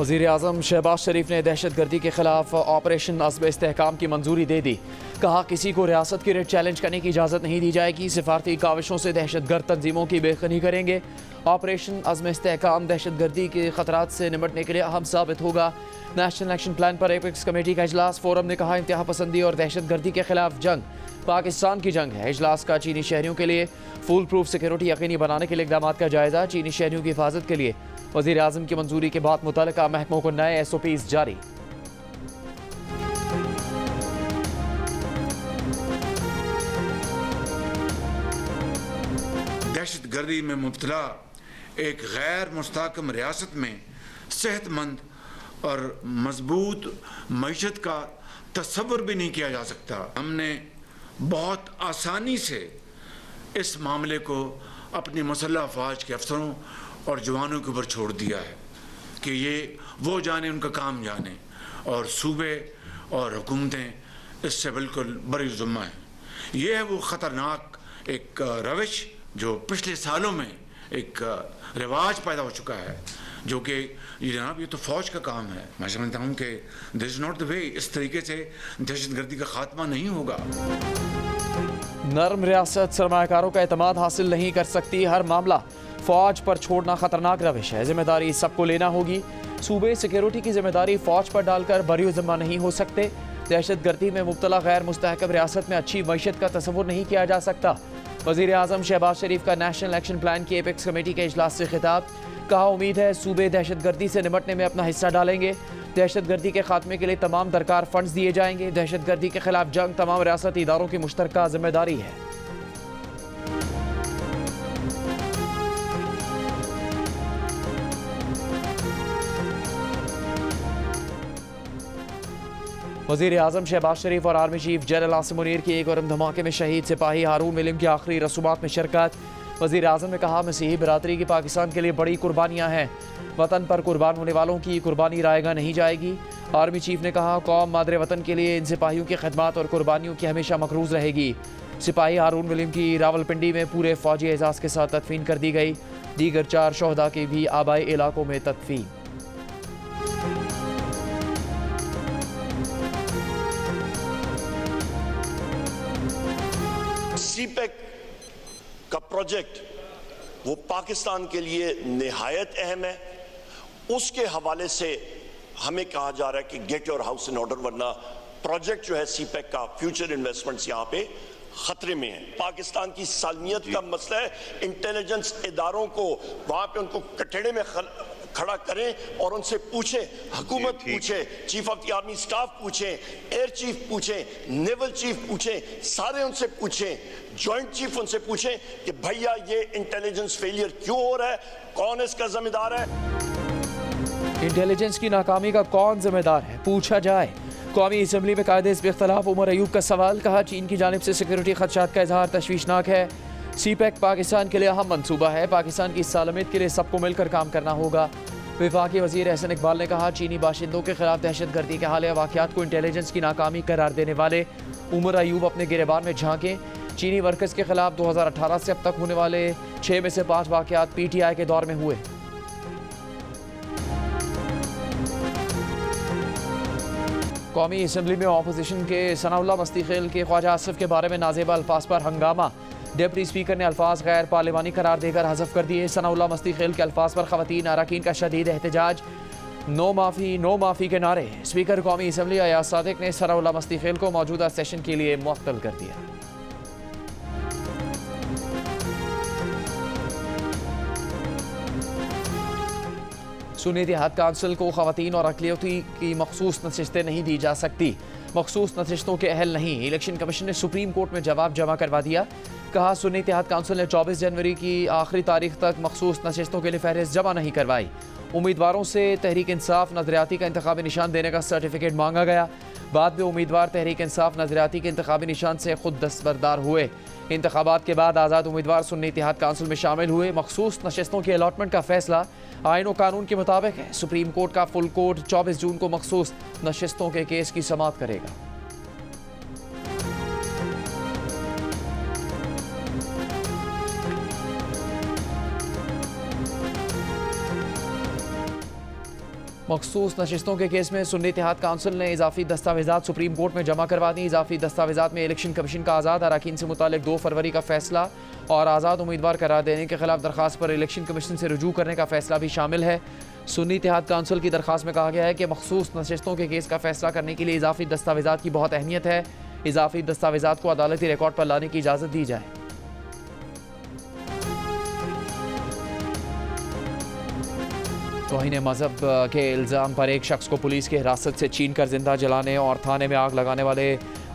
वज़ीर आज़म शहबाज शरीफ ने दहशत गर्दी के खिलाफ ऑपरेशन अज़्म इस्तेहकाम की मंजूरी दे दी। कहा किसी को रियासत की रेट चैलेंज करने की इजाज़त नहीं दी जाएगी। सिफारती काविशों से दहशत गर्द तंजीमों की बेखनी करेंगे। ऑपरेशन अज़्म इस्तेहकाम दहशत गर्दी के खतरात से निपटने के लिए अहम साबित होगा। नेशनल एक्शन प्लान पर एपेक्स कमेटी का इजलास। फोरम ने कहा इंतहा पसंदी और दहशत गर्दी के खिलाफ जंग पाकिस्तान की जंग है। इजलास का चीनी शहरियों के लिए फुल प्रूफ सिक्योरिटी यकीनी बनाने के लिए इक़दाम का जायजा। चीनी शहरियों की हिफाजत के लिए वज़ीर आज़म की मंजूरी के बाद मुतल्लिका महकमों को नए SOPs जारी। दहशत गर्दी में मुब्तला एक गैर मुस्तहकम रियासत में सेहतमंद और मजबूत मईशत का तस्वुर भी नहीं किया जा सकता। हमने बहुत आसानी से इस मामले को अपनी मुसल्लह अफवाज के अफसरों और जवानों के ऊपर छोड़ दिया है कि ये वो जाने, उनका काम जाने, और सूबे और हुकूमतें इससे बिल्कुल बरी ज़िम्मा हैं। ये है वो ख़तरनाक एक रविश जो पिछले सालों में एक रिवाज पैदा हो चुका है, जो कि जनाब ये तो फ़ौज का काम है। मैं समझता हूँ कि this is not the way. इस तरीके से दहशत गर्दी का खात्मा नहीं होगा। नर्म रियासत सरमाकारों का एतमाद हासिल नहीं कर सकती। हर मामला फ़ौज पर छोड़ना खतरनाक रविश है। जिम्मेदारी सबको लेना होगी। सूबे सिक्योरिटी की जिम्मेदारी फ़ौज पर डालकर बरी ज़िम्मा नहीं हो सकते। दहशत गर्दी में मुब्तला गैर मुस्तहकम रियासत में अच्छी मईशत का तस्वुर नहीं किया जा सकता। वज़ीर आज़म शहबाज शरीफ का नेशनल एक्शन प्लान की एपेक्स कमेटी के इजलास से खिताब। कहा उम्मीद है सूबे दहशत गर्दी से निपटने में अपना हिस्सा डालेंगे। दहशत गर्दी के खात्मे के लिए तमाम दरकार फंड्स दिए जाएंगे। दहशत गर्दी के खिलाफ जंग तमाम रियासती इदारों की मुश्तरका जिम्मेदारी है। वज़ीर आज़म शहबाज शरीफ और army chief general Asim Munir की एक और धमाके में शहीद सिपाही हारून विलियम की आखिरी रसूमात में शिरकत। वज़ीर आज़म ने कहा मसीही बरादरी की पाकिस्तान के लिए बड़ी कुर्बानियाँ हैं। वतन पर कुर्बान होने वालों की कुर्बानी रायगा नहीं जाएगी। आर्मी चीफ ने कहा कौम मादरे वतन के लिए इन सिपाहियों की खदमात और कुर्बानियों की हमेशा मकरूज़ रहेगी। सिपाही हारून विलियम की रावलपिंडी में पूरे फ़ौजी एजाज़ के साथ तदफीन कर दी गई। दीगर 4 शहदा की भी आबाई इलाकों में तदफीन। सीपेक का प्रोजेक्ट वो पाकिस्तान के लिए निहायत अहम है। उसके हवाले से हमें कहा जा रहा है कि get your house in order, वरना प्रोजेक्ट जो है सीपेक का फ्यूचर इन्वेस्टमेंट्स यहाँ पे खतरे में है। पाकिस्तान की सालमियत का मसला है। इंटेलिजेंस इदारों को वहां पे उनको कटड़े में खड़ा करें और उनसे पूछे, हुकूमत पूछे, chief of the army staff पूछे, एयर चीफ पूछे, नेवल चीफ पूछे, सारे उनसे पूछे, जॉइंट चीफ उनसे पूछे कि भैया ये इंटेलिजेंस फेलियर क्यों हो रहा है, कौन इसका जिम्मेदार है। इंटेलिजेंस की नाकामी का कौन जिम्मेदार है, पूछा जाए। कौमी असम्बली में कायदे इस खिलाफ उमर अयूब का सवाल। कहा चीन की जानिब से सिक्योरिटी खदशात का इजहार तशवीशनाक है। सीपेक पाकिस्तान के लिए अहम मनसूबा है। पाकिस्तान की सालमियत के लिए सबको मिलकर काम करना होगा। वफाकी वज़ीर एहसन इकबाल ने कहा चीनी बाशिंदों के खिलाफ दहशत गर्दी के हालिया वाक़यात को इंटेलिजेंस की नाकामी करार देने वाले उमर अयूब अपने गिरबान में झांकें। चीनी वर्कर्स के खिलाफ 2018 से अब तक होने वाले 6 में से 5 वाक़यात PTI के दौर में हुए। कौमी असम्बली में अपोजिशन के सनाउल्लाह मस्तीखेल के ख्वाजा आसिफ के बारे में नाजेबा अल्फाज पर हंगामा। डिप्टी स्पीकर ने अल्फाज गैर पार्लिमानी करार देकर हज़फ कर दिए। सनाउल्लाह मस्तीखेल के अल्फाज पर ख़वातीन अरकान का शदीद एहतजाज। नो माफ़ी के नारे। स्पीकर कौमी असम्बली अयाज सादिक ने सनाउल्लाह मस्तीखेल को मौजूदा सेशन के लिए मुअत्तल कर दिया। सुन्नी इत्तेहाद काउंसिल को ख़वातीन और अक़लियती की मखसूस नशिस्तें नहीं दी जा सकती। मखसूस नशिस्तों के अहल नहीं। इलेक्शन कमीशन ने सुप्रीम कोर्ट में जवाब जमा करवा दिया। कहा सुन्नी इत्तेहाद काउंसिल ने 24 जनवरी की आखिरी तारीख तक मखसूस नशिस्तों के लिए फहरिस्त जमा नहीं करवाई। उम्मीदवारों से तहरीक इंसाफ नजरियाती का इंतखाबी निशान देने का सर्टिफिकेट मांगा गया। बाद में उम्मीदवार तहरीक इंसाफ नजरियाती के इंतखाबी निशान से खुद दस्तबरदार हुए। इंतखाबात के बाद आज़ाद उम्मीदवार सुन्नी इत्तेहाद काउंसिल में शामिल हुए। मखसूस नशिस्तों की अलॉटमेंट का फैसला आईन और कानून के मुताबिक है। सुप्रीम कोर्ट का फुल कोर्ट 24 जून को मखसूस नशिस्तों के केस की समाअत करेगा। मखसूस नशिस्तों के केस में सुन्नी इत्तेहाद काउंसिल ने इजाफी दस्तावेजात सुप्रीम कोर्ट में जमा करवा दी। इजाफी दस्तावेजात में इलेक्शन कमीशन का आज़ाद अरकान से मुतालिक 2 फरवरी का फैसला और आज़ाद उम्मीदवार करार देने के खिलाफ दरख्वास्त पर इलेक्शन कमीशन से रुजू करने का फैसला भी शामिल है। सुन्नी इत्तेहाद काउंसिल की दरख्वास्त में कहा गया है कि मखसूस नशिस्तों के केस का फैसला करने के लिए इजाफी दस्तावेजात की बहुत अहमियत है। इजाफी दस्तावेजात को अदालती रिकॉर्ड पर लाने की इजाज़त दी जाए। तौहीन मजहब के इल्ज़ाम पर एक शख्स को पुलिस की हिरासत से छीन कर जिंदा जलाने और थाने में आग लगाने वाले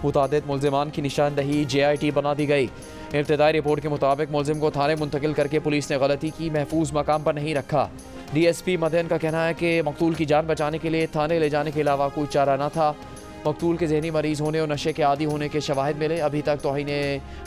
मुतादिद मुल्ज़िमान की निशानदही JIT बना दी गई। इब्तदाई रिपोर्ट के मुताबिक मुल्ज़िम को थाने मुंतकिल करके पुलिस ने गलती की, महफूज मकाम पर नहीं रखा। DSP मदन का कहना है कि मकतूल की जान बचाने के लिए थाने ले जाने के अलावा कोई चारा न था। मकतूल के जहनी मरीज़ होने और नशे के आदी होने के शवाहिद मिले, अभी तक तौहीन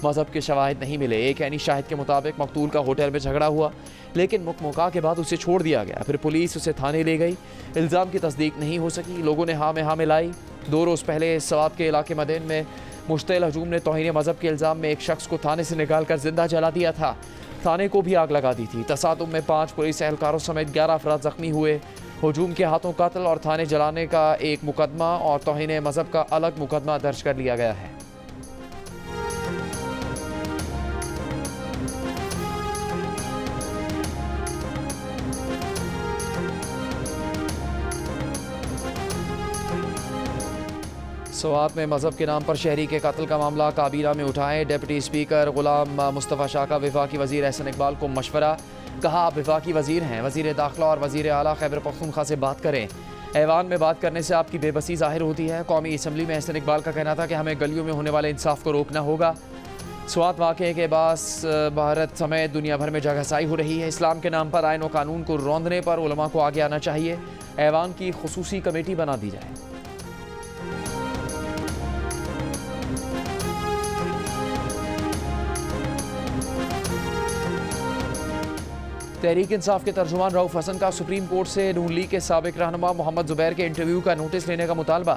मजहब के शवाहिद नहीं मिले। एक ऐनी शाहिद के मुताबिक मकतूल का होटल में झगड़ा हुआ, लेकिन मुकमुका के बाद उसे छोड़ दिया गया। फिर पुलिस उसे थाने ले गई। इल्ज़ाम की तस्दीक नहीं हो सकी, लोगों ने हाँ में हाँ मिलाई। 2 रोज़ पहले सवाब के इलाके मदीन में मुश्तइल हजूम ने तौहीन मजहब के इल्ज़ाम में एक शख्स को थाने से निकाल कर जिंदा जला दिया था। थाने को भी आग लगा दी थी। तसादुम में 5 पुलिस एहलकारों समेत 11 अफराद जख्मी हुए। हजूम के हाथों कत्ल और थाने जलाने का एक मुकदमा और तौहीन मजहब का अलग मुकदमा दर्ज कर लिया गया है। सवात में मजहब के नाम पर शहरी के कत्ल का मामला काबीना में उठाएं। डिप्टी स्पीकर गुलाम मुस्तफ़ा शाह का वफाकी वज़ीर एहसन इकबाल को मशवरा। कहा आप वफाकी वज़ीर हैं, वज़ीर दाखिला और वज़ीर आला खैबर पख्तूनख्वा से बात करें। ऐवान में बात करने से आपकी बेबसी ज़ाहिर होती है। कौमी असम्बली में एहसन इकबाल का कहना था कि हमें गलियों में होने वाले इंसाफ को रोकना होगा। स्वात वाक़े के बास भारत समेत दुनिया भर में जगहसाई हो रही है। इस्लाम के नाम पर आइन और कानून को रौंदने पर उलमा को आगे आना चाहिए। ऐवान की खुसूसी कमेटी बना दी जाए। तहरीक इंसाफ के तर्जुमान रऊफ हसन का सुप्रीम कोर्ट से नून लीग के साबिक रहनुमा मोहम्मद जुबैर के इंटरव्यू का नोटिस लेने का मुतालबा।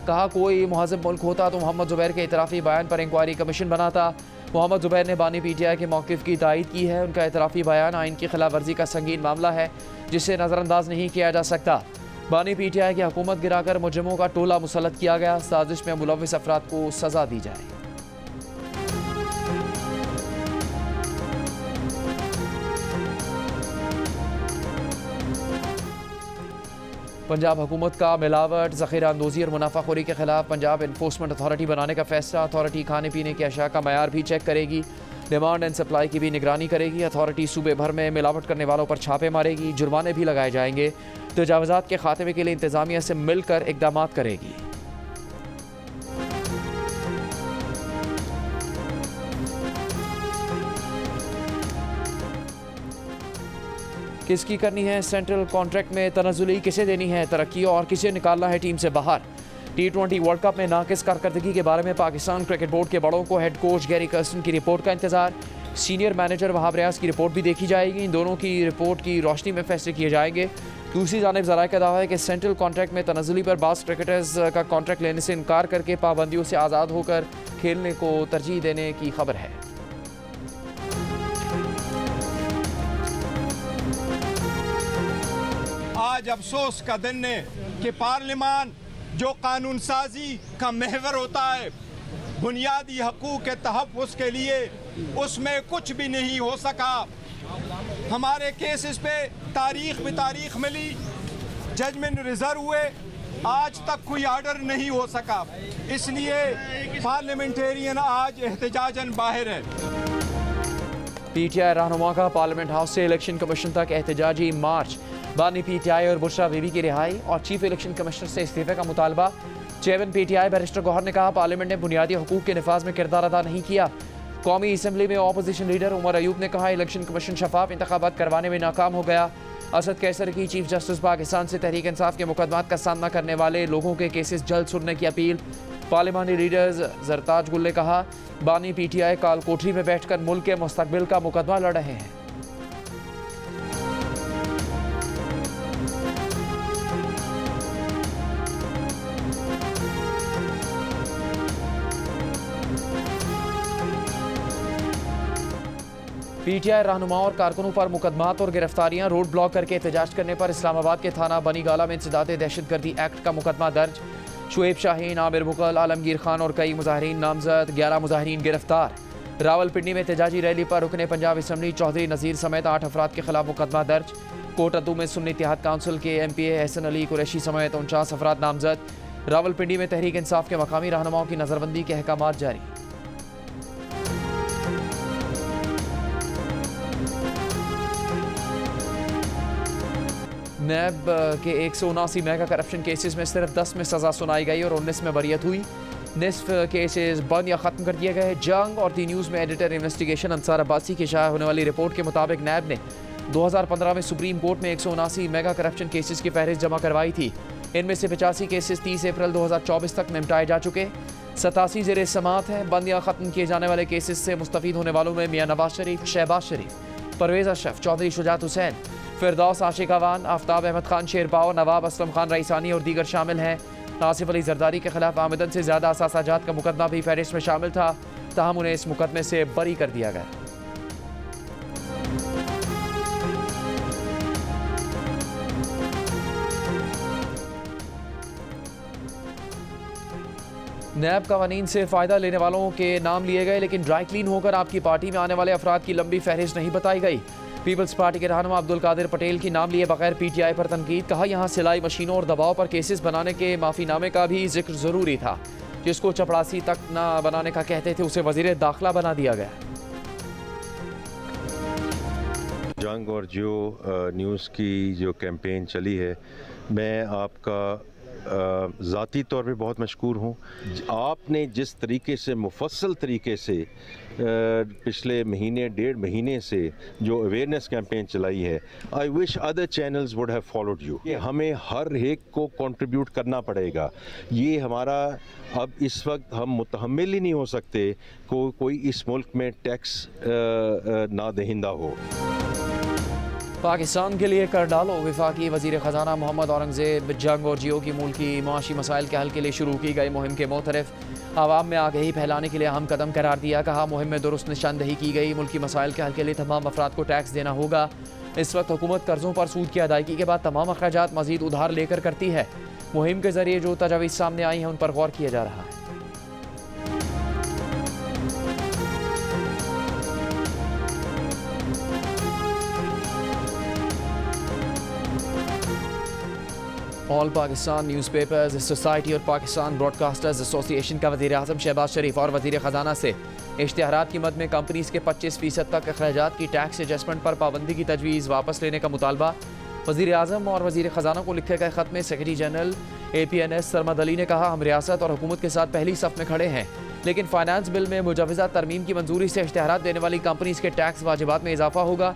कहा कोई मुहज़्ज़ब मुल्क होता तो मोहम्मद जुबैर के इतराफ़ी बयान पर इंक्वायरी कमीशन बनाता। मोहम्मद जुबैर ने बानी PTI के मौक़िफ़ की तायीद की है। उनका इतराफ़ी बयान आइन की खिलाफ वर्जी का संगीन मामला है जिसे नज़रअंदाज नहीं किया जा सकता। बानी PTI की हुकूमत गिराकर मुजरिमों का टोला मुसल्लत किया गया। साजिश में मुलव्विस अफराद को सज़ा दी जाए। पंजाब हुकूमत का मिलावट, ज़ख़ीरा अंदोज़ी और मुनाफाखोरी के खिलाफ पंजाब इन्फोर्समेंट अथॉरिटी बनाने का फैसला। अथॉरिटी खाने पीने की अशिया का मयार भी चेक करेगी। डिमांड एंड सप्लाई की भी निगरानी करेगी। अथॉरिटी सूबे भर में मिलावट करने वालों पर छापे मारेगी। जुर्माने भी लगाए जाएंगे। तजावुज़ात के खात्मे के लिए इंतज़ामिया से मिलकर इक़दाम करेगी। किसकी करनी है सेंट्रल कॉन्ट्रैक्ट में तनज़ुली, किसे देनी है तरक्की और किसे निकालना है टीम से बाहर। T20 वर्ल्ड कप में नाकिस कारकर्दगी के बारे में पाकिस्तान क्रिकेट बोर्ड के बड़ों को हेड कोच गैरी कर्स्टन की रिपोर्ट का इंतजार। सीनियर मैनेजर वहाब रियाज की रिपोर्ट भी देखी जाएगी। इन दोनों की रिपोर्ट की रोशनी में फैसले किए जाएंगे। दूसरी जानिब ज़राए का दावा है कि सेंट्रल कॉन्ट्रैक्ट में तनज़ुली पर बास क्रिकेटर्स का कॉन्ट्रैक्ट लेने से इनकार करके पाबंदियों से आज़ाद होकर खेलने को तरजीह देने की खबर है। आज अफसोस का दिन है कि पार्लियामान जो कानून साजी का महवर होता है, बुनियादी हकूक़ के तहफ़्फ़ुज़ के लिए उसमें कुछ भी नहीं हो सका। हमारे केसेस पे तारीख पे तारीख मिली, जजमेंट रिजर्व हुए, आज तक कोई आर्डर नहीं हो सका। इसलिए पार्लियामेंटेरियन आज एहतजाजन बाहर है। PTI रहनुमा का पार्लियामेंट हाउस से इलेक्शन कमीशन तक एहतजाजी मार्च। बानी PTI और बुशरा बीबी की रिहाई और चीफ इलेक्शन कमिश्नर से इस्तीफे का मुतालबा। चेयरमैन PTI बैरिस्टर गौहर ने कहा पार्लियामेंट ने बुनियादी हकूक़ के निफाज में किरदार अदा नहीं किया। कौमी असम्बली में अपोजिशन लीडर उमर अयूब ने कहा इलेक्शन कमीशन शफाफ इंतखाबात करवाने में नाकाम हो गया। असद कैसर की चीफ जस्टिस पाकिस्तान से तहरीक इंसाफ के मुकदमात का सामना करने वाले लोगों के केसेस जल्द सुनने की अपील। पार्लिमानी लीडर्स जरताज गुल ने कहा बानी PTI काल कोठरी में बैठकर मुल्क के मुस्तकबिल का मुकदमा लड़ रहे हैं। PTI रहनुमा और कारकुनों पर मुकदमात और गिरफ्तारियां, रोड ब्लॉक करके एहतजाज करने पर इस्लामाबाद के थाना बनीगाला में इंसदाद दहशतगर्दी एक्ट का मुकदमा दर्ज। शुएब शाहीन, आमिर मुगल, आलमगीर खान और कई मुजाहिरीन नामजद, 11 मुजाहिरीन गिरफ्तार। रावलपिंडी में एहतजाजी रैली पर रुकने पंजाब असम्बली चौधरी नज़ीर समेत 8 अफराद के खिलाफ मुकदमा दर्ज। कोटद्दू में सुन्नी इत्तेहाद काउंसिल के MPA एहसन अली कुरैशी समेत 49 अफराद नामजद। रावलपिंडी में तहरीक इंसाफ के मकामी रहनुमाओं की नज़रबंदी के अहकामात जारी। नैब के 179 मेगा करप्शन केसेस में सिर्फ 10 में सज़ा सुनाई गई और 19 में बरियत हुई। निस्फ केसेस बंद या ख़त्म कर दिए गए। जंग और दी न्यूज़ में एडिटर इन्वेस्टिगेशन अंसार अब्बासी की शाया होने वाली रिपोर्ट के मुताबिक नैब ने 2015 में सुप्रीम कोर्ट में 179 मेगा करप्शन केसेस की फहरिस्त जमा करवाई थी। इनमें से 85 केसेस 30 अप्रैल 2024 तक निपटाए जा चुके। 87 ज़ेर समाअत हैं। बंद या ख़त्म किए जाने वाले केसेस से मुस्तफ़ीद होने वालों में मियां नवाज शरीफ, शहबाज शरीफ, परवेज़ अशरफ, चौधरी शुजात हुसैन, फिरदौस आशिक अवान, आफ्ताब अहमद खान शेरपाओ, नवाब असलम खान रईसानी और दीगर शामिल हैं। आसिफ अली जरदारी के खिलाफ आमदन से ज़्यादा असासाजात का मुकदमा भी फहरिस्त में शामिल था, ताहम उन्हें इस मुकदमे से बरी कर दिया गया। नैब कवानीन से फ़ायदा लेने वालों के नाम लिए गए, लेकिन ड्राई क्लीन होकर आपकी पार्टी में आने वाले अफराद की लंबी फहरिस्त नहीं बताई गई। पीपल्स पार्टी के रहनुमा अब्दुल कादिर पटेल की नाम लिए बगैर PTI पर तनकीद। कहा, यहाँ सिलाई मशीनों और दबाव पर केसेस बनाने के माफ़ीनामे का भी जिक्र ज़रूरी था। जिसको चपड़ासी तक न बनाने का कहते थे, उसे वज़ीर दाखिला बना दिया गया। जंग और जियो न्यूज़ की जो कैंपेन चली है, मैं आपका ज़ाती तौर पे बहुत मशकूर हूँ। आपने जिस तरीके से मुफस्सल तरीके से पिछले महीने 1.5 महीने से जो अवेयरनेस कैंपेन चलाई है, I wish other channels would have followed you. हमें हर एक को कंट्रीब्यूट करना पड़ेगा। ये हमारा अब इस वक्त हम मुतहम्मिल ही नहीं हो सकते कोई इस मुल्क में टैक्स ना दहिंदा हो। पाकिस्तान के लिए कर डालो। वफाकी वज़ीर ख़जाना मोहम्मद औरंगज़ेब जंग और जियो की मुल्की मुआशी मसाइल के हल के लिए शुरू की गई मुहिम के मोतरफ आवाम में आगही फैलाने के लिए अहम कदम करार दिया। कहा, मुहिम में दुरुस्त निशानदही की गई। मुल्की मसाइल के हल के लिए तमाम अफराद को टैक्स देना होगा। इस वक्त हुकूमत कर्ज़ों पर सूद की अदायगी के बाद तमाम अखराजात मज़ीद उधार लेकर करती है। मुहिम के ज़रिए जो तजावीज़ सामने आई हैं, उन पर गौर किया जा रहा है। ऑल पाकिस्तान न्यूज़पेपर्स सोसाइटी और पाकिस्तान ब्रॉडकास्टर्स एसोसिएशन का वज़ीर आज़म शहबाज शरीफ और वज़ीर ख़जाना से इश्तिहारात की मद में कंपनीज़ के 25% तक अखराजात की टैक्स एडजस्टमेंट पर पाबंदी की तजवीज़ वापस लेने का मुतालबा। वज़ीर आज़म और वज़ीर ख़जाना को लिखे गए ख़त में secretary general APNS Sarmad Ali ने कहा, हम रियासत और हुकूमत के साथ पहली सफ़ में खड़े हैं, लेकिन फाइनेंस बिल में मुजवज़ा तरमीम की मंजूरी से इश्तिहारात देने वाली कंपनीज़ के टैक्स वाजिबात में इजाफा होगा।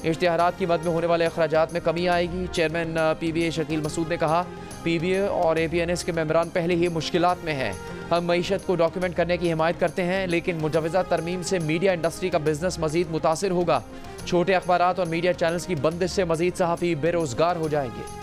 इश्तिहारात की मद में होने वाले अखराजात में कमी आएगी। चेयरमैन PBA शकील मसूद ने कहा, PBA और APNS के मेंबरान पहले ही मुश्किलात में हैं। हम मईशत को डॉक्यूमेंट करने की हिमायत करते हैं, लेकिन मुजवज़ा तरमीम से मीडिया इंडस्ट्री का बिजनेस मजीद मुतासिर होगा। छोटे अखबारात और मीडिया चैनल्स की बंदिश से मजीद सहाफ़ी बेरोज़गार हो जाएंगे।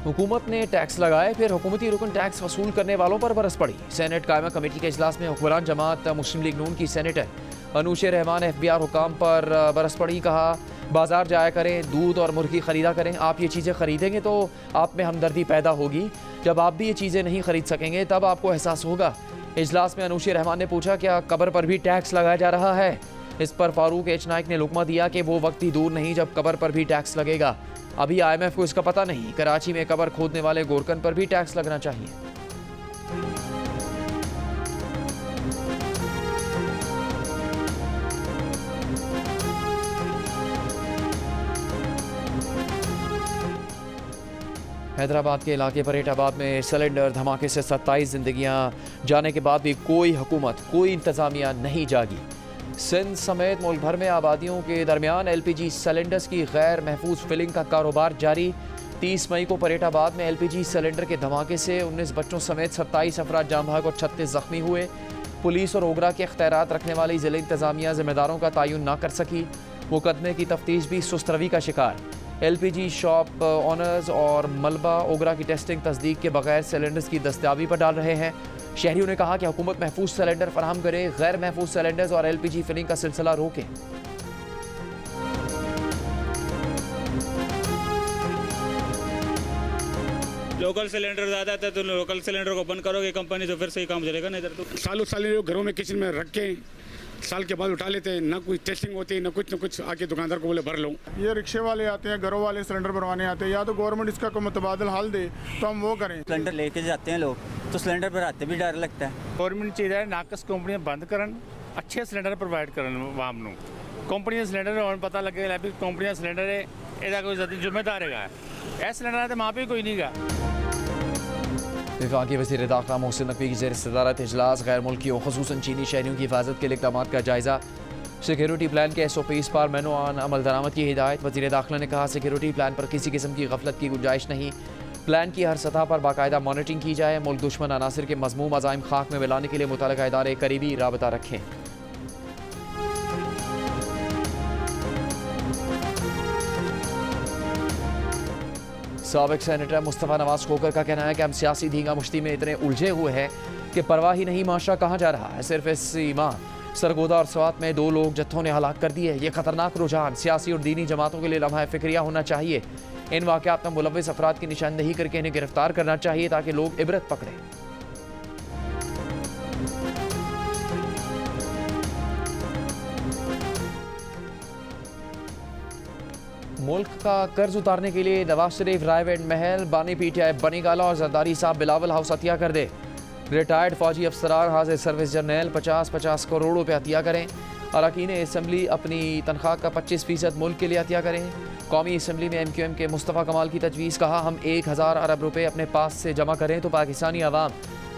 हुकूमत ने टैक्स लगाए, फिर हुकूमती रुकन टैक्स वसूल करने वालों पर बरस पड़ी। सेनेट कायमा कमेटी के इजलास में हुक्मरान जमात मुस्लिम लीग नून की सेनेटर अनूशे रहमान FBR हुकाम पर बरस पड़ी। कहा, बाजार जाया करें, दूध और मुर्गी ख़रीदा करें। आप ये चीज़ें ख़रीदेंगे तो आप में हमदर्दी पैदा होगी। जब आप भी ये चीज़ें नहीं ख़रीद सकेंगे, तब आपको एहसास होगा। इजलास में अनूशे रहमान ने पूछा, क्या कब्र पर भी टैक्स लगाया जा रहा है? इस पर फारूक H नाइक ने लुकमा दिया कि वो वक्त ही दूर नहीं जब कब्र पर भी टैक्स लगेगा। अभी IMF को इसका पता नहीं। कराची में कब्र खोदने वाले गोरकन पर भी टैक्स लगना चाहिए। हैदराबाद के इलाके परेटाबाद में सिलेंडर धमाके से 27 जिंदगियां जाने के बाद भी कोई हुकूमत, कोई इंतजामिया नहीं जागी। सिंध समेत मुल्क भर में आबादियों के दरमियान LPG सिलेंडर्स की गैर महफूज फिलिंग का कारोबार जारी। 30 मई को परेटाबाद में LPG सिलेंडर के धमाके से 19 बच्चों समेत 27 अफराद जाम बहक और 36 जख्मी हुए। पुलिस और ओगरा के इख्तियारात रखने वाली ज़िला इंतजामिया जिम्मेदारों का तयन ना कर सकी। मुकदमे की तफ्तीश भी सुस्त रवी का शिकार। LPG शॉप ऑनर्स और मलबा ओगरा की टेस्टिंग तस्दीक के बगैर सिलेंडर्स की दस्तयाबी पर डाल रहे हैं। शहरियों ने कहा कि हुकूमत महफूज सिलेंडर फराहम करे, गैर महफूज सिलेंडर्स और LPG फिलिंग का सिलसिला रोके। लोकल सिलेंडर ज़्यादा था तो लोकल सिलेंडर को बंद करोगे कंपनी तो फिर सही काम चलेगा, नहीं इधर तो सालों साल लोग घरों में किचन में रख के साल के बाद उठा लेते हैं, ना कोई टेस्टिंग होती है ना कुछ आके दुकानदार को बोले भर लो। ये रिक्शे वाले आते हैं, घरों वाले सिलेंडर भरवाने आते हैं, या तो गवर्नमेंट इसका कोई मुतबादल हाल दे तो हम वो करें। सिलेंडर लेके जाते हैं लोग तो सिलेंडर पर आते भी डर लगता है। गवर्नमेंट चाहिए नाकस कंपनियां बंद करन, अच्छे सिलेंडर प्रोवाइड करन आवाम ਨੂੰ। कंपनियां सिलेंडर ਹੁਣ पता लगे भी कंपनियां सिलेंडर है ਇਹਦਾ कोई जिम्मेदार है, ਇਹ सिलेंडर ਤੇ ਮਾਂ ਪਿਓ कोई नहीं गा। वफाकी वज़ीर दाखिला मोहसिन नकवी की ज़ेर सदारत इजलास गैर मुल्कियों ख़ुसूसन चीनी शहरियों की हिफाजत के लिए इक़दामात का जायज़ा। सिक्योरिटी प्लान के SOPs पर मेनू ऑन अमल दरामद की हिदायत। वज़ीर दाखिला ने कहा सिक्योरिटी प्लान पर किसी किस्म की गफलत की गुंजाइश नहीं, प्लान की हर सतह पर बाकायदा मॉनिटरिंग की जाए। मुल्क दुश्मन अनासर के मज़मूम अज़ाइम खाक में मिलाने के लिए मुतल्लिक़ा इदारे करीबी राबता रखें। साबिक सेनेटर मुस्तफ़ा नवाज खोकर का कहना है कि हम सियासी धींगा मुश्ती में इतने उलझे हुए हैं कि परवाह ही नहीं माशरा कहाँ जा रहा है। सिर्फ इसी माह सरगोदा और स्वात में 2 लोग जत्थों ने हलाक कर दिए। ये खतरनाक रुझान सियासी और दीनी जमातों के लिए लम्हा फ़िक्रिया होना चाहिए। इन वाक़यात में मुलव्विस अफराद की निशानदही करके इन्हें गिरफ्तार करना चाहिए ताकि लोग इबरत पकड़ें। मुल्क का कर्ज उतारने के लिए नवाज शरीफ रायवेंड महल बानी PTI बनीगाला और जरदारी साहब बिलावल हाउस अतिया कर दे। रिटायर्ड फौजी अफसरान हाजिर सर्विस जर्नल 50-50 करोड़ रुपये अतिया करें। अरकान असम्बली अपनी तनख्वाह का 25% मुल्क के लिए अतिया करें। कौमी असम्बली में MQM के मुस्तफ़ा कमाल की तजवीज़। कहा हम 1000 अरब रुपये अपने पास से जमा करें तो पाकिस्तानी अवाम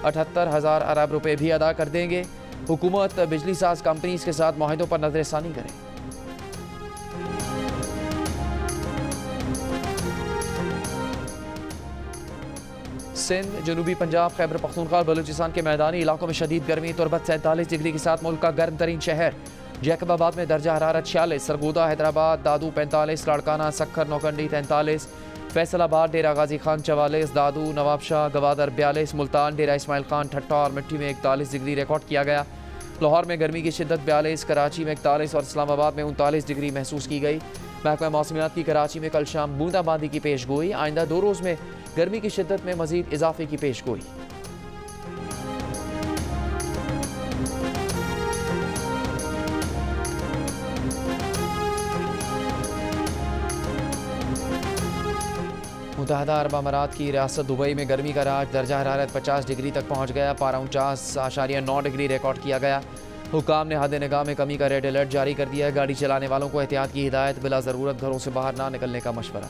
78,000 अरब रुपये भी अदा कर देंगे। हुकूमत बिजली साज कंपनीज के साथ मुआहिदों पर नजरसानी करे। सिंध, जनूबी पंजाब, खैबर पख्तूनख्वा, बलूचिस्तान के मैदानी इलाकों में शदीद गर्मी। तुरबत 47 डिग्री के साथ मुल्क का गर्म तरीन शहर। जैकबाबाद में दर्जा हरारत 46, सरगोदा, हैदराबाद, दादू 45, लाड़काना, सक्खर, नौकंडी 43, फैसलाबाद, डेरा गाजी खान 44, दादू, नवाबशाह, गवादर 42, मुल्तान, डेरा इस्माइल खान, ठट्टा और मिट्टी में 41 डिग्री रिकॉर्ड किया गया। लाहौर में गर्मी की शिद्दत 42, कराची में 41 और इस्लामाबाद में 39 डिग्री महसूस की गई। महकमा मौसमियात की कराची में कल शाम बूंदाबांदी की पेश गोई। आइंदा 2 रोज़ में गर्मी की शिद्दत में मजीद इजाफे की पेश गोई। मुत्तहदा अरब अमारात की रियासत दुबई में गर्मी का राज। दर्जा हरारत 50 डिग्री तक पहुँच गया। पारा 49.9 डिग्री रिकॉर्ड किया गया। हुकाम ने हद निगाह में कमी का रेड अलर्ट जारी कर दिया है। गाड़ी चलाने वालों को एहतियात की हिदायत। बिला ज़रूरत घरों से बाहर ना निकलने का मशवरा।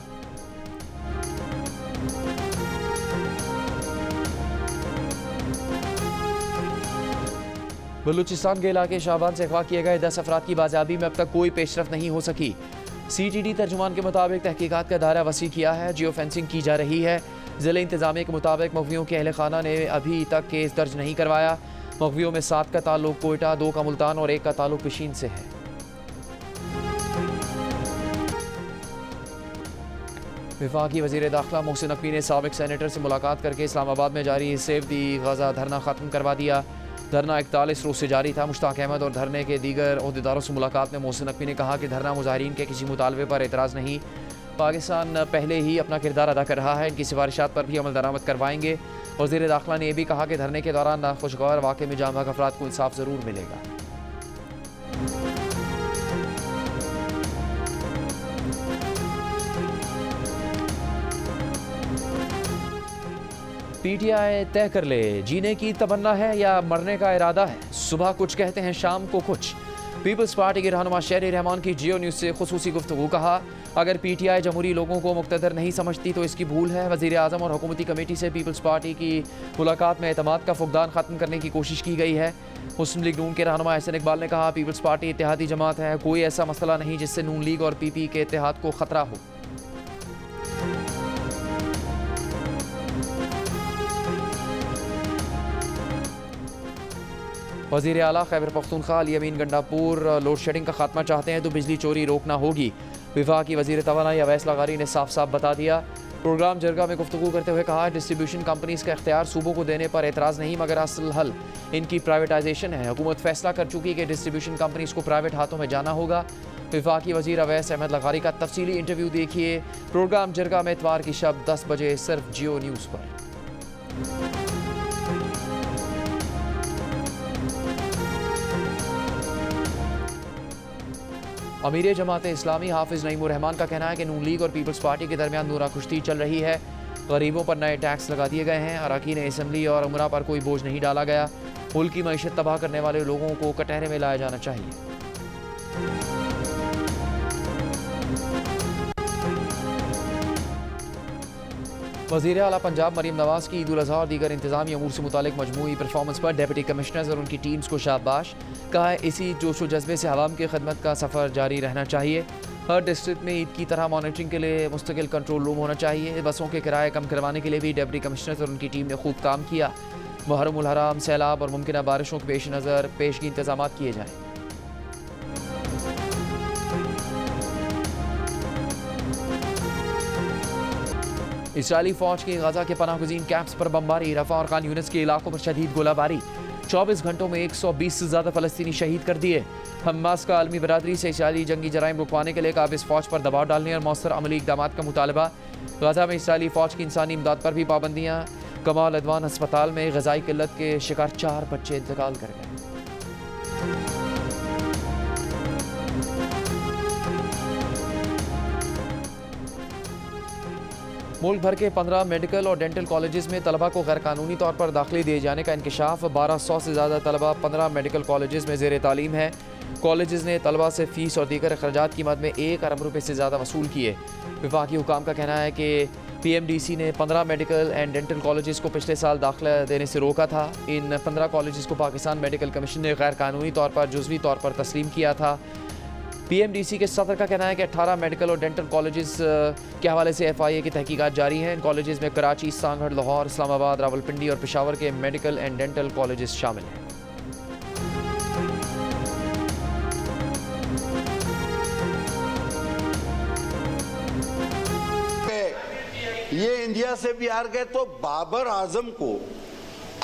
बलूचिस्तान के इलाके शाहबान से अगवा किए गए 10 अफराद की बाजियाबी में अब तक कोई पेशरफ नहीं हो सकी। CTD तर्जुमान के मुताबिक तहकीकात का दायरा वसी किया है। जियो फेंसिंग की जा रही है। ज़िले इंतजामिया के मुताबिक मगवियों के अहल खाना ने अभी तक केस दर्ज नहीं करवाया। मगवियों में 7 का ताल्लुक कोयटा, 2 का मुल्तान और 1 का ताल्लुक पिशीन से है। वफाकी वज़ीर दाखिला मोहसिन नकवी ने साबिक सेनेटर से मुलाकात करके इस्लामाबाद में जारी सेव दी गज़ा धरना ख़त्म करवा दिया। धरना 41 रोज़ से जारी था। मुश्ताक अहमद और धरने के दीगर अहदेदारों से मुलाकात में मोहसिन नकवी ने कहा कि धरना मुजाहिरीन के किसी मुतालबे पर एतराज़ नहीं। पाकिस्तान पहले ही अपना किरदार अदा कर रहा है। इनकी सिफारिशात पर भी अमल दरामद करवाएंगे। वज़ीर दाखिला ने यह भी कहा कि धरने के दौरान नाखुशगवार वाक़े में जाम अफराद को इंसाफ ज़रूर मिलेगा। PTI तय कर ले, जीने की तमन्ना है या मरने का इरादा है। सुबह कुछ कहते हैं, शाम को कुछ। पीपल्स पार्टी के रहनुमा शहरी रहमान की जियो न्यूज़ से खुसूसी गुफ्तगू। कहा अगर PTI जमहूरी लोगों को मुक़्तदर नहीं समझती तो इसकी भूल है। वज़ीर आज़म और हुकूमती कमेटी से पीपल्स पार्टी की मुलाकात में एतमाद का फुक़दान ख़त्म करने की कोशिश की गई है। मुस्लिम लीग नून के रहनुमा एहसन इकबाल ने कहा पीपल्स पार्टी इत्तेहादी जमात है। कोई ऐसा मसला नहीं जिससे नून लीग और PP के इत्तेहाद को ख़तरा हो। वज़ीर आला खैबर पख्तूनख्वा अली अमीन गंडापुर लोड शेडिंग का खात्मा चाहते हैं तो बिजली चोरी रोकना होगी। विफाकी वज़ीर तवानाई अवैस लगारी ने साफ साफ बता दिया। प्रोग्राम जरगा में गुफ्तगू करते हुए कहा, डिस्ट्रीब्यूशन कंपनीज का इख्तियार सूबों को देने पर एतराज़ नहीं, मगर असल हल इनकी प्राइवेटाइजेशन है। हुकूमत फैसला कर चुकी कि डिस्ट्रीब्यूशन कंपनीज को प्राइवेट हाथों में जाना होगा। विफाकी वज़ीर अवैस अहमद लगारी का तफसीली इंटरव्यू देखिए प्रोग्राम जरगा में इतवार की शब 10 बजे सिर्फ जियो न्यूज़ पर। अमीर जमात इस्लामी हाफिज़ नईमुर रहमान का कहना है कि नून लीग और पीपल्स पार्टी के दरमियान नूरा कुश्ती चल रही है। गरीबों पर नए टैक्स लगा दिए गए हैं। अरकान असम्बली और उमरा पर कोई बोझ नहीं डाला गया। मुल्क की मईशत तबाह करने वाले लोगों को कटहरे में लाया जाना चाहिए। वज़ीर आला पंजाब मरीम नवाज़ की ईद उल अज़हा और दीगर इंतज़ामी अमूर से मुतालिक मजमूई परफॉर्मेंस पर डिप्टी कमिश्नर्स और उनकी टीम्स को शाबाश। कहा है इसी जोश व जज्बे से आवाम की खदमत का सफ़र जारी रहना चाहिए। हर डिस्ट्रिक्ट में ईद की तरह मॉनिटरिंग के लिए मुस्तकिल कंट्रोल रूम होना चाहिए। बसों के किराए कम करवाने के लिए भी डिप्टी कमिश्नर्स और उनकी टीम ने खूब काम किया। मुहर्रम उल हराम, सैलाब और मुमकिन बारिशों के पेश नज़र पेशगी इंतजाम किए जाएँ। इसराइली फौज की गजा के पनाहगुज़ीन कैंप्स पर बमबारी, रफा और खान यूनिस के इलाकों पर शदीद गोलाबारी। 24 घंटों में 120 से ज़्यादा फ़लस्तीनी शहीद कर दिए। हमास का आलमी बरादरी से इसराइली जंगी जराइम रुकवाने के लिए काबिज़ फ़ौज पर दबाव डालने और मौसर अमली इक़दाम का मुतालबा। गजा में इसराइली फ़ौज की इंसानी इमदाद पर भी पाबंदियाँ। कमाल अदवान अस्पताल में ग़ज़ाई किल्लत के शिकार 4 बच्चे इंतकाल कर गए। मुल्क भर के 15 मेडिकल और डेंटल कॉलेजेस में तलबा को गैर कानूनी तौर पर दाखिले दिए जाने का इंकशाफ। 1200 से ज़्यादा तलबा 15 मेडिकल कॉलेजेस में ज़ेर तालीम है। कॉलेजेस ने तलबा से फ़ीस और दीगर अखराजात की मद में 1 अरब रुपये से ज़्यादा वसूल किए। विफाकी हुकाम का कहना है कि PMDC ने 15 मेडिकल एंड डेंटल कॉलेजेस को पिछले साल दाखिला देने से रोका था। इन 15 कॉलेजेस को पाकिस्तान मेडिकल कमीशन ने गैर कानूनी तौर पर जुज़वी तौर पर तस्लीम किया था। PMDC के सदर का कहना है कि 18 मेडिकल और डेंटल कॉलेजेस के हवाले से FIA की तहकीकात जारी हैं। इन कॉलेजेस में कराची, सांगड़, लाहौर, इस्लामाबाद, रावलपिंडी और पेशावर के मेडिकल एंड डेंटल कॉलेजेस शामिल हैं। ये इंडिया से भी हार गए तो बाबर आजम को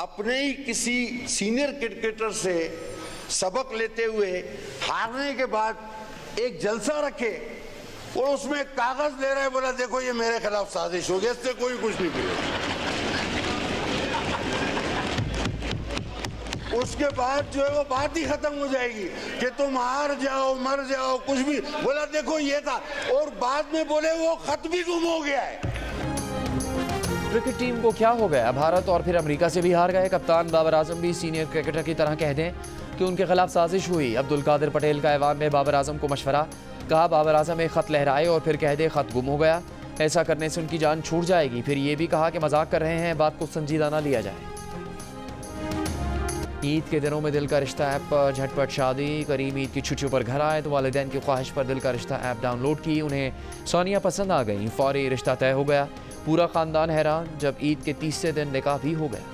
अपने ही किसी सीनियर क्रिकेटर से सबक लेते हुए हारने के बाद एक जलसा रखे और उसमें कागज ले रहे, बोला देखो ये मेरे खिलाफ साजिश हो गई, इससे कोई कुछ नहीं किया। उसके बाद जो है वो बात ही खत्म हो जाएगी कि तुम हार जाओ, मर जाओ, कुछ भी। बोला देखो ये था, और बाद में बोले वो खत भी गुम हो गया है। क्रिकेट टीम को क्या हो गया? भारत और फिर अमेरिका से भी हार गए। कप्तान बाबर आजम भी सीनियर क्रिकेटर की तरह कह दें कि उनके खिलाफ साजिश हुई। अब्दुल कादिर पटेल का ऐवान में बाबर आजम को मशवरा। कहा बाबर आजम एक ख़त लहराए और फिर कह दे ख़त गुम हो गया, ऐसा करने से उनकी जान छूट जाएगी। फिर ये भी कहा कि मजाक कर रहे हैं, बात को संजीदा ना लिया जाए। ईद के दिनों में दिल का रिश्ता ऐप पर झटपट शादी। करीम ईद की छुट्टियों पर घर आए तो वालिदैन की ख्वाहिश पर दिल का रिश्ता ऐप डाउनलोड की। उन्हें सोनिया पसंद आ गई, फौरी रिश्ता तय हो गया। पूरा ख़ानदान हैरान जब ईद के तीसरे दिन निकाह भी हो गया।